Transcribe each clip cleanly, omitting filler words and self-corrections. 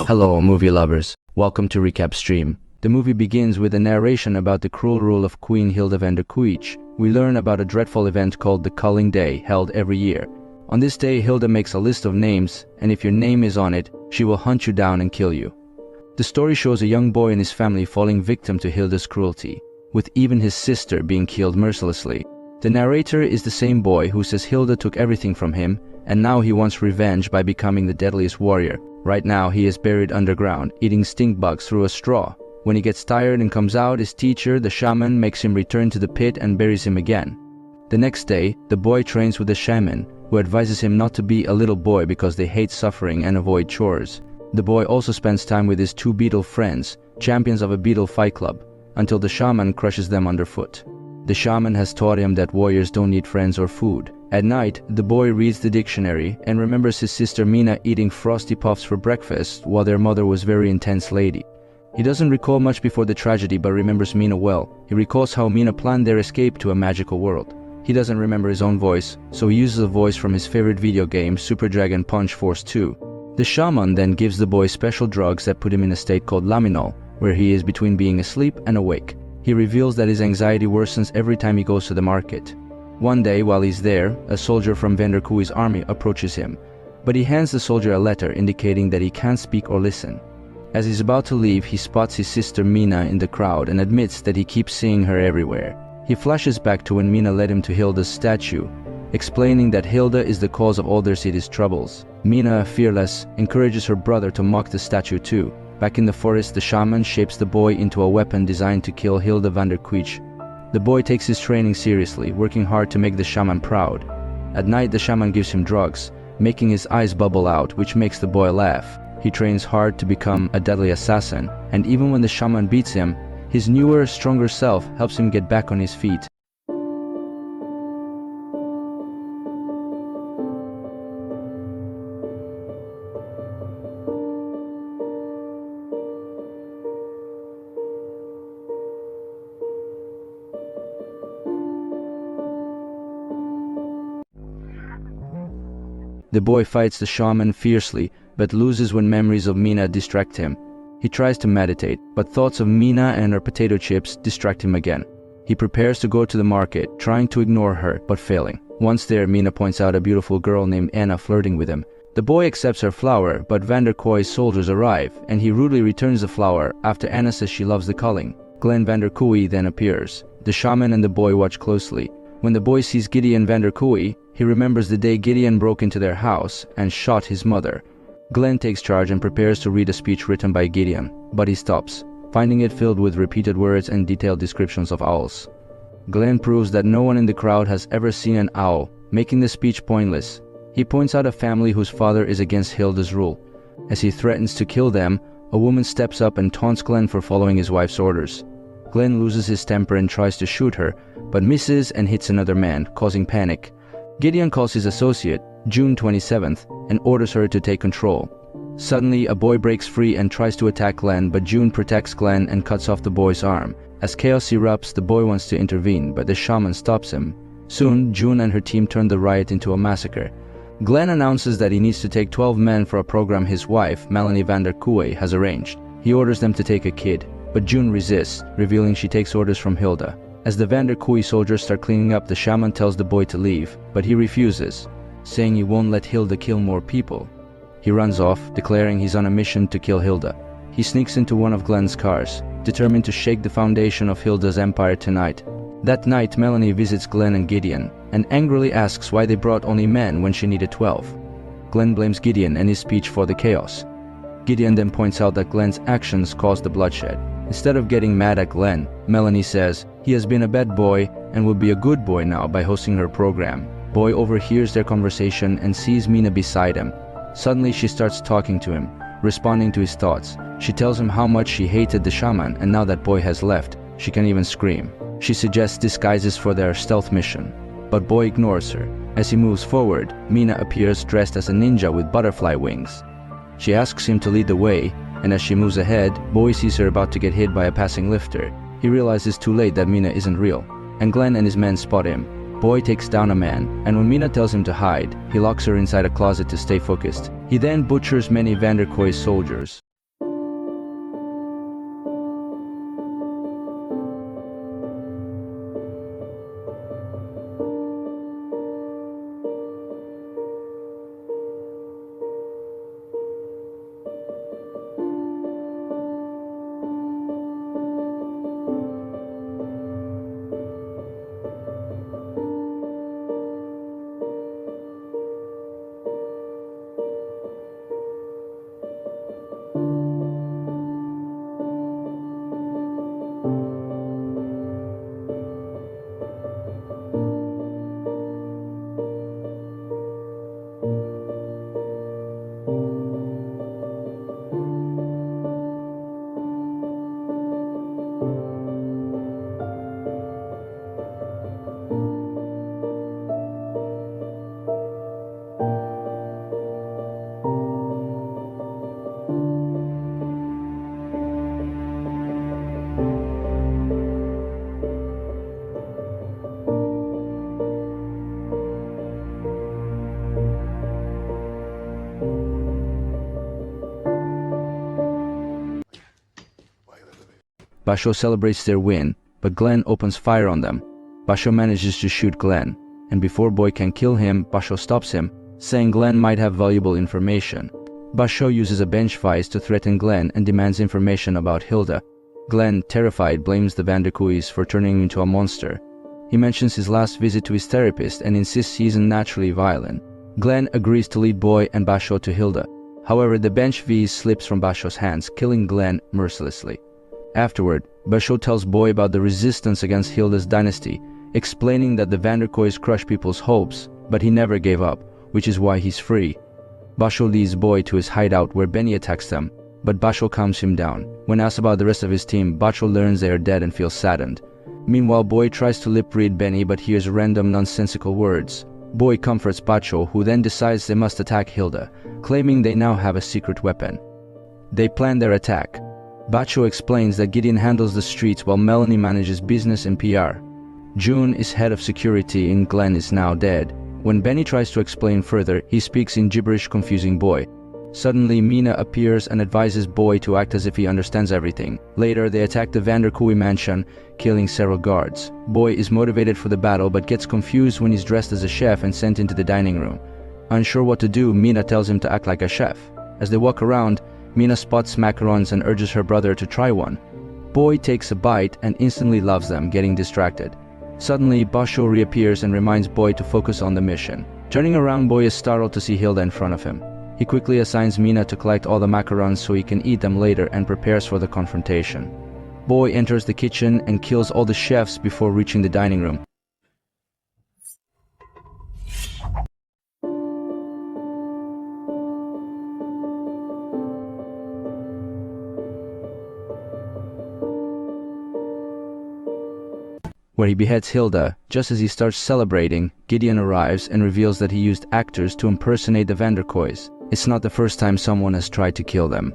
Hello, movie lovers. Welcome to Recap Stream. The movie begins with a narration about the cruel rule of Queen Hilda van der Kooij. We learn about a dreadful event called the Culling Day, held every year. On this day, Hilda makes a list of names, and if your name is on it, she will hunt you down and kill you. The story shows a young boy and his family falling victim to Hilda's cruelty, with even his sister being killed mercilessly. The narrator is the same boy who says Hilda took everything from him, and now he wants revenge by becoming the deadliest warrior. Right now, he is buried underground, eating stink bugs through a straw. When he gets tired and comes out, his teacher, the shaman, makes him return to the pit and buries him again. The next day, the boy trains with the shaman, who advises him not to be a little boy because they hate suffering and avoid chores. The boy also spends time with his two beetle friends, champions of a beetle fight club, until the shaman crushes them underfoot. The shaman has taught him that warriors don't need friends or food. At night, the boy reads the dictionary and remembers his sister Mina eating Frosty Puffs for breakfast while their mother was a very intense lady. He doesn't recall much before the tragedy but remembers Mina well. He recalls how Mina planned their escape to a magical world. He doesn't remember his own voice, so he uses a voice from his favorite video game, Super Dragon Punch Force 2. The shaman then gives the boy special drugs that put him in a state called laminol, where he is between being asleep and awake. He reveals that his anxiety worsens every time he goes to the market. One day, while he's there, a soldier from van der Kooij's army approaches him, but he hands the soldier a letter indicating that he can't speak or listen. As he's about to leave, he spots his sister Mina in the crowd and admits that he keeps seeing her everywhere. He flashes back to when Mina led him to Hilda's statue, explaining that Hilda is the cause of all their city's troubles. Mina, fearless, encourages her brother to mock the statue too. Back in the forest, the shaman shapes the boy into a weapon designed to kill Hilda van der Kooij. The boy takes his training seriously, working hard to make the shaman proud. At night, the shaman gives him drugs, making his eyes bubble out, which makes the boy laugh. He trains hard to become a deadly assassin, and even when the shaman beats him, his newer, stronger self helps him get back on his feet. The boy fights the shaman fiercely, but loses when memories of Mina distract him. He tries to meditate, but thoughts of Mina and her potato chips distract him again. He prepares to go to the market, trying to ignore her, but failing. Once there, Mina points out a beautiful girl named Anna flirting with him. The boy accepts her flower, but van der Kooij's soldiers arrive, and he rudely returns the flower after Anna says she loves the culling. Glen van der Kooij then appears. The shaman and the boy watch closely. When the boy sees Gideon van der Kooij, he remembers the day Gideon broke into their house and shot his mother. Glenn takes charge and prepares to read a speech written by Gideon, but he stops, finding it filled with repeated words and detailed descriptions of owls. Glenn proves that no one in the crowd has ever seen an owl, making the speech pointless. He points out a family whose father is against Hilda's rule. As he threatens to kill them, a woman steps up and taunts Glenn for following his wife's orders. Glenn loses his temper and tries to shoot her, but misses and hits another man, causing panic. Gideon calls his associate, June 27th, and orders her to take control. Suddenly, a boy breaks free and tries to attack Glenn, but June protects Glenn and cuts off the boy's arm. As chaos erupts, the boy wants to intervene, but the shaman stops him. Soon, June and her team turn the riot into a massacre. Glenn announces that he needs to take 12 men for a program his wife, Melanie van der Kooij, has arranged. He orders them to take a kid, but June resists, revealing she takes orders from Hilda. As the van der Kooij soldiers start cleaning up, the shaman tells the boy to leave, but he refuses, saying he won't let Hilda kill more people. He runs off, declaring he's on a mission to kill Hilda. He sneaks into one of Glenn's cars, determined to shake the foundation of Hilda's empire tonight. That night, Melanie visits Glenn and Gideon, and angrily asks why they brought only men when she needed 12. Glenn blames Gideon and his speech for the chaos. Gideon then points out that Glenn's actions caused the bloodshed. Instead of getting mad at Glenn, Melanie says he has been a bad boy and will be a good boy now by hosting her program. Boy overhears their conversation and sees Mina beside him. Suddenly she starts talking to him, responding to his thoughts. She tells him how much she hated the shaman, and now that boy has left, she can even scream. She suggests disguises for their stealth mission, but boy ignores her. As he moves forward, Mina appears dressed as a ninja with butterfly wings. She asks him to lead the way, and as she moves ahead, boy sees her about to get hit by a passing lifter. He realizes too late that Mina isn't real, and Glenn and his men spot him. Boy takes down a man, and when Mina tells him to hide, he locks her inside a closet to stay focused. He then butchers many Vander Kooij's soldiers. Basho celebrates their win, but Glenn opens fire on them. Basho manages to shoot Glenn, and before Boy can kill him, Basho stops him, saying Glenn might have valuable information. Basho uses a bench vise to threaten Glenn and demands information about Hilda. Glenn, terrified, blames the Vander Kooijs for turning him into a monster. He mentions his last visit to his therapist and insists he isn't naturally violent. Glenn agrees to lead Boy and Basho to Hilda. However, the bench vise slips from Basho's hands, killing Glenn mercilessly. Afterward, Basho tells Boy about the resistance against Hilda's dynasty, explaining that the Vander Kooijs crushed people's hopes, but he never gave up, which is why he's free. Basho leads Boy to his hideout where Benny attacks them, but Basho calms him down. When asked about the rest of his team, Basho learns they are dead and feels saddened. Meanwhile, Boy tries to lip-read Benny but hears random nonsensical words. Boy comforts Basho, who then decides they must attack Hilda, claiming they now have a secret weapon. They plan their attack. Basho explains that Gideon handles the streets while Melanie manages business and PR. June is head of security and Glenn is now dead. When Benny tries to explain further, he speaks in gibberish, confusing Boy. Suddenly, Mina appears and advises Boy to act as if he understands everything. Later, they attack the Vander Kooij mansion, killing several guards. Boy is motivated for the battle but gets confused when he's dressed as a chef and sent into the dining room. Unsure what to do, Mina tells him to act like a chef. As they walk around, Mina spots macarons and urges her brother to try one. Boy takes a bite and instantly loves them, getting distracted. Suddenly, Basho reappears and reminds Boy to focus on the mission. Turning around, Boy is startled to see Hilda in front of him. He quickly assigns Mina to collect all the macarons so he can eat them later and prepares for the confrontation. Boy enters the kitchen and kills all the chefs before reaching the dining room. Where he beheads Hilda. Just as he starts celebrating, Gideon arrives and reveals that he used actors to impersonate the Vander Kooijs. It's not the first time someone has tried to kill them.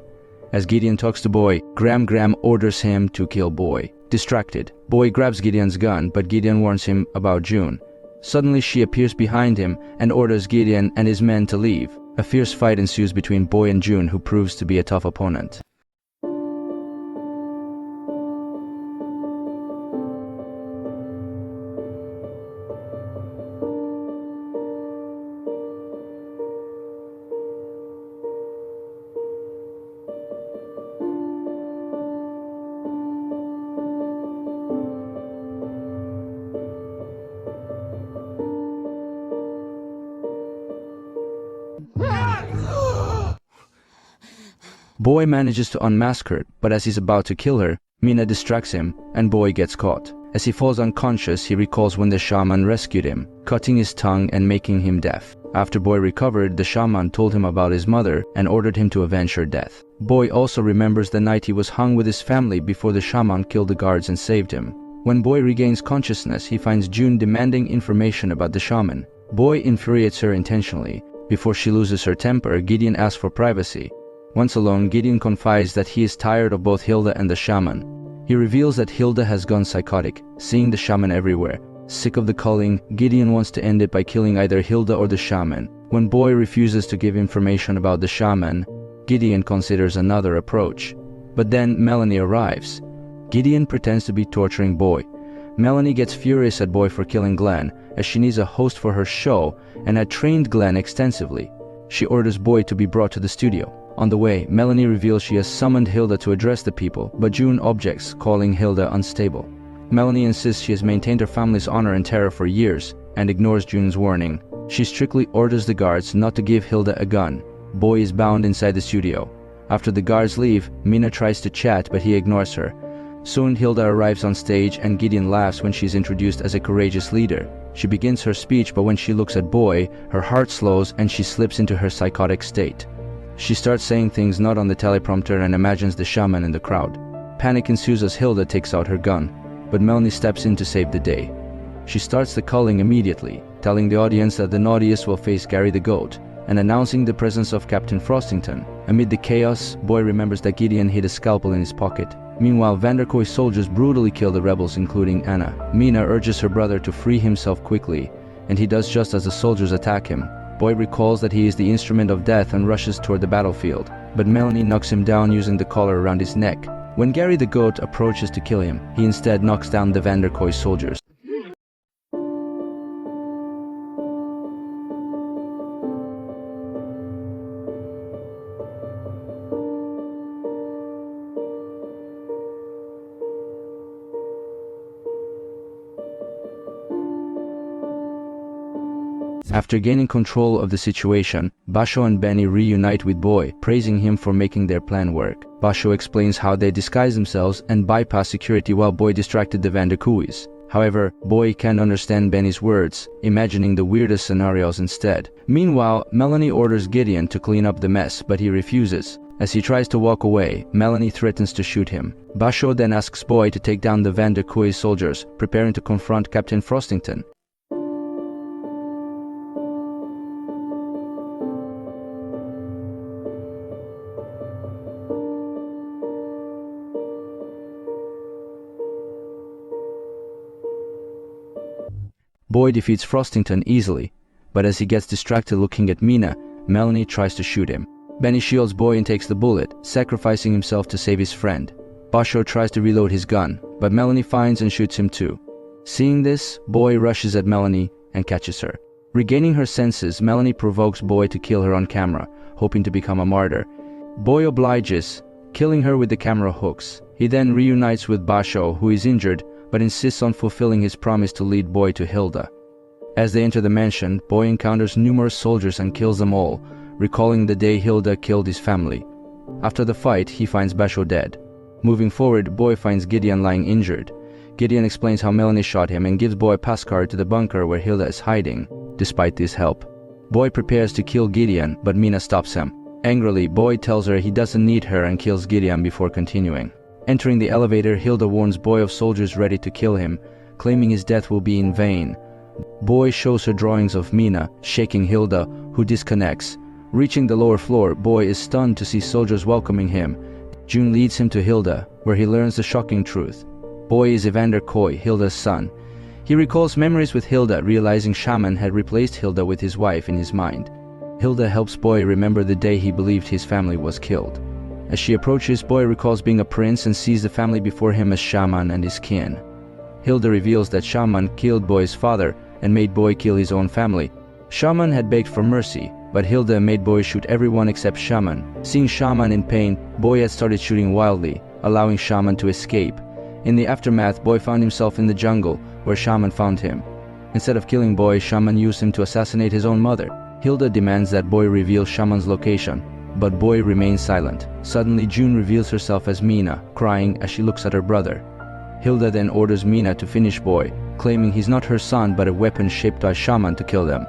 As Gideon talks to Boy, Gram orders him to kill Boy. Distracted, Boy grabs Gideon's gun, but Gideon warns him about June. Suddenly she appears behind him and orders Gideon and his men to leave. A fierce fight ensues between Boy and June, who proves to be a tough opponent. Boy manages to unmask her, but as he's about to kill her, Mina distracts him and Boy gets caught. As he falls unconscious, he recalls when the shaman rescued him, cutting his tongue and making him deaf. After Boy recovered, the shaman told him about his mother and ordered him to avenge her death. Boy also remembers the night he was hung with his family before the shaman killed the guards and saved him. When Boy regains consciousness, he finds June demanding information about the shaman. Boy infuriates her intentionally. Before she loses her temper, Gideon asks for privacy. Once alone, Gideon confides that he is tired of both Hilda and the shaman. He reveals that Hilda has gone psychotic, seeing the shaman everywhere. Sick of the culling, Gideon wants to end it by killing either Hilda or the shaman. When Boy refuses to give information about the shaman, Gideon considers another approach. But then Melanie arrives. Gideon pretends to be torturing Boy. Melanie gets furious at Boy for killing Glenn, as she needs a host for her show and had trained Glenn extensively. She orders Boy to be brought to the studio. On the way, Melanie reveals she has summoned Hilda to address the people, but June objects, calling Hilda unstable. Melanie insists she has maintained her family's honor and terror for years, and ignores June's warning. She strictly orders the guards not to give Hilda a gun. Boy is bound inside the studio. After the guards leave, Mina tries to chat, but he ignores her. Soon Hilda arrives on stage and Gideon laughs when she is introduced as a courageous leader. She begins her speech, but when she looks at Boy, her heart slows and she slips into her psychotic state. She starts saying things not on the teleprompter and imagines the shaman in the crowd. Panic ensues as Hilda takes out her gun, but Melanie steps in to save the day. She starts the culling immediately, telling the audience that the naughtiest will face Gary the Goat, and announcing the presence of Captain Frostington. Amid the chaos, Boy remembers that Gideon hid a scalpel in his pocket. Meanwhile, Vanderkoy's soldiers brutally kill the rebels, including Anna. Mina urges her brother to free himself quickly, and he does just as the soldiers attack him. Boy recalls that he is the instrument of death and rushes toward the battlefield, but Melanie knocks him down using the collar around his neck. When Gary the Goat approaches to kill him, he instead knocks down the Vanderkoy soldiers. After gaining control of the situation, Basho and Benny reunite with Boy, praising him for making their plan work. Basho explains how they disguise themselves and bypass security while Boy distracted the Vanderkooijs. However, Boy can't understand Benny's words, imagining the weirdest scenarios instead. Meanwhile, Melanie orders Gideon to clean up the mess, but he refuses. As he tries to walk away, Melanie threatens to shoot him. Basho then asks Boy to take down the Vanderkooij soldiers, preparing to confront Captain Frostington. Boy defeats Frostington easily, but as he gets distracted looking at Mina, Melanie tries to shoot him. Benny shields Boy and takes the bullet, sacrificing himself to save his friend. Basho tries to reload his gun, but Melanie finds and shoots him too. Seeing this, Boy rushes at Melanie and catches her. Regaining her senses, Melanie provokes Boy to kill her on camera, hoping to become a martyr. Boy obliges, killing her with the camera hooks. He then reunites with Basho, who is injured, but insists on fulfilling his promise to lead Boy to Hilda. As they enter the mansion, Boy encounters numerous soldiers and kills them all, recalling the day Hilda killed his family. After the fight, he finds Basho dead. Moving forward, Boy finds Gideon lying injured. Gideon explains how Melanie shot him and gives Boy a pass card to the bunker where Hilda is hiding. Despite this help, Boy prepares to kill Gideon, but Mina stops him. Angrily, Boy tells her he doesn't need her and kills Gideon before continuing. Entering the elevator, Hilda warns Boy of soldiers ready to kill him, claiming his death will be in vain. Boy shows her drawings of Mina, shaking Hilda, who disconnects. Reaching the lower floor, Boy is stunned to see soldiers welcoming him. June leads him to Hilda, where he learns the shocking truth. Boy is Evander Kooij, Hilda's son. He recalls memories with Hilda, realizing Shaman had replaced Hilda with his wife in his mind. Hilda helps Boy remember the day he believed his family was killed. As she approaches, Boy recalls being a prince and sees the family before him as Shaman and his kin. Hilda reveals that Shaman killed Boy's father and made Boy kill his own family. Shaman had begged for mercy, but Hilda made Boy shoot everyone except Shaman. Seeing Shaman in pain, Boy had started shooting wildly, allowing Shaman to escape. In the aftermath, Boy found himself in the jungle, where Shaman found him. Instead of killing Boy, Shaman used him to assassinate his own mother. Hilda demands that Boy reveal Shaman's location, but Boy remains silent. Suddenly, June reveals herself as Mina, crying as she looks at her brother. Hilda then orders Mina to finish Boy, claiming he's not her son but a weapon shaped by Shaman to kill them.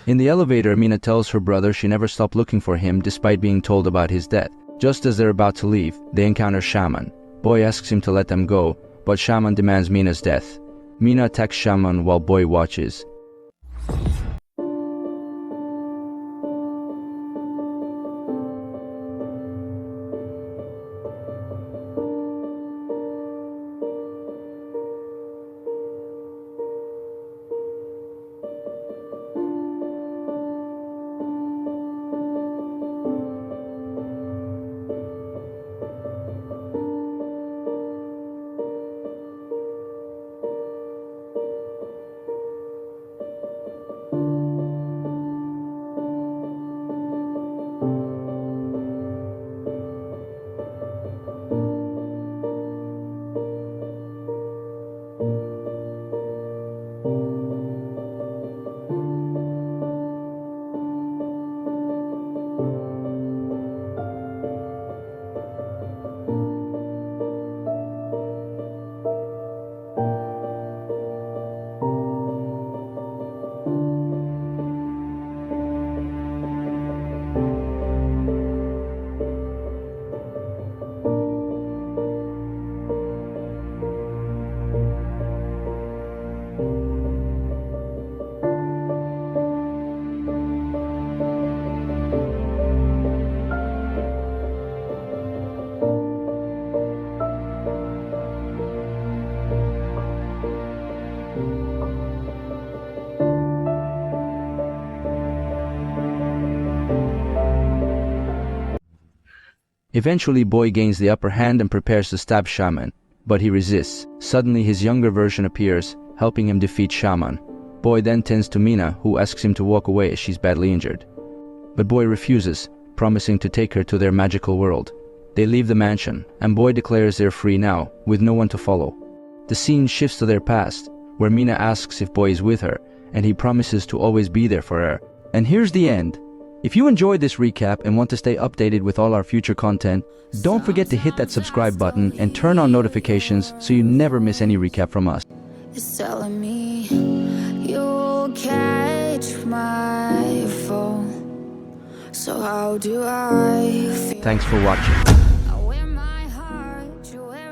In the elevator, Mina tells her brother she never stopped looking for him despite being told about his death. Just as they're about to leave, they encounter Shaman. Boy asks him to let them go, but Shaman demands Mina's death. Mina attacks Shaman while Boy watches. Eventually, Boy gains the upper hand and prepares to stab Shaman, but he resists. Suddenly, his younger version appears, helping him defeat Shaman. Boy then tends to Mina, who asks him to walk away as she's badly injured. But Boy refuses, promising to take her to their magical world. They leave the mansion, and Boy declares they're free now, with no one to follow. The scene shifts to their past, where Mina asks if Boy is with her, and he promises to always be there for her. And here's the end. If you enjoyed this recap and want to stay updated with all our future content, don't forget to hit that subscribe button and turn on notifications so you never miss any recap from us. It's telling me you'll catch my phone. So how do I feel? Thanks for watching.